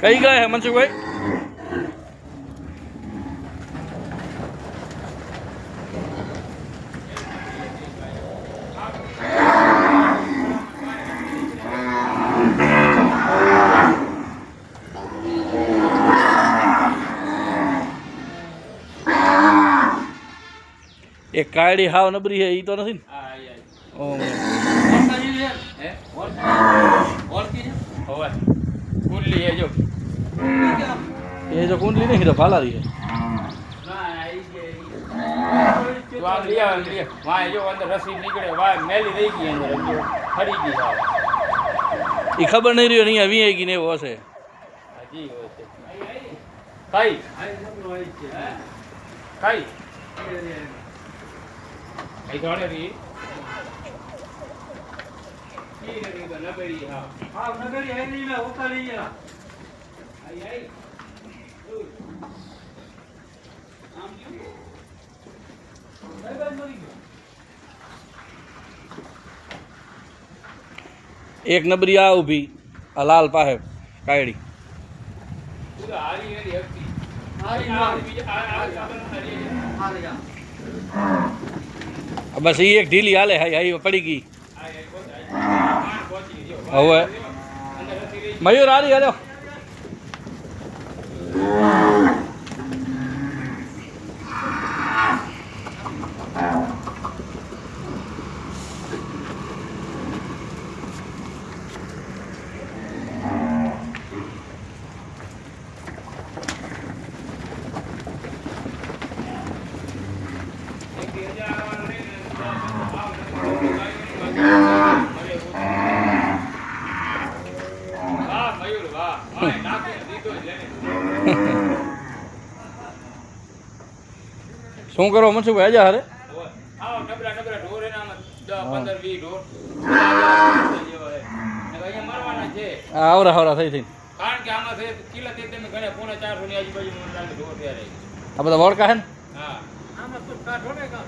કઈ ગાય હે મનસુખભાઈ? એક કાળી હાવ નબરી હે ઈ તો નથી ને? કુંડલી હે જો એ જો કુંડલી નહીં તો ફાલારી હે. વાહ જો અંદર રસી નીકળે વાહ મેલી રહી ગઈ અંદર ફરી ગઈ સાવ. એ ખબર નહીં રહ્યો અહીંયા વી ગઈ ને એવો હશે. હજી હોય છે કઈ કઈ કઈ દોડે રી નગરી હા હા નગરી હે નહીં મે ઉતારી ગયા આઈ આઈ આમ ક્યું એક નબરી આ ઊભી આ લાલ પાસે કાયડી બસ એ એક ઢીલી હાલે હાઈ પડી ગઈ હવે મયુર હારી હાલો. શું કરો મનસુખભાઈ આજે હારે? આવરા આવરા થઈ થઈ કારણ કે આમાં કિલ્લા તે તમે ગણે 4.5 ની આજુબાજુ ઢોર તૈયાર આ બધા વળકા હે ને? હા આમાં તો કાઢો ને કા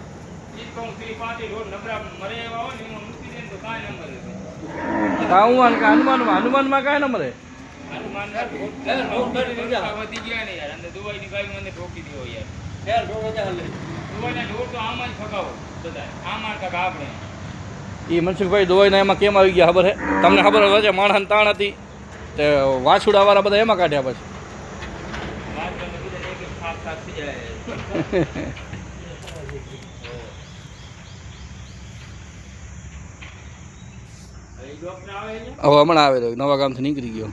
ઈ કોણ 3-5 ઢોર નબરા મરે એવા હોય ને એમાં મૂકી દે તો કાઈ નંબર હનુમાનમાં કાંઈ નંબર હે? હનુમાન ના ઢોર વધી ગયા ને યાર અંદર દુબઈની ગાય મને ઠોકી દીધો યાર યાર ઢોર વજા લે દુબઈના ઢોર તો આમાં જ ફગાવો બધા આમાં કાક આપણે એ મનસુખભાઈ દોવાઈના એમાં કેમ આવી ગયા ખબર હે તમને? ખબર હોય માણસ તાણ હતી તે વાછુડા વાળા બધા એમાં કાઢ્યા પછી હવે હમણાં આવે નવા ગામથી નીકળી ગયો.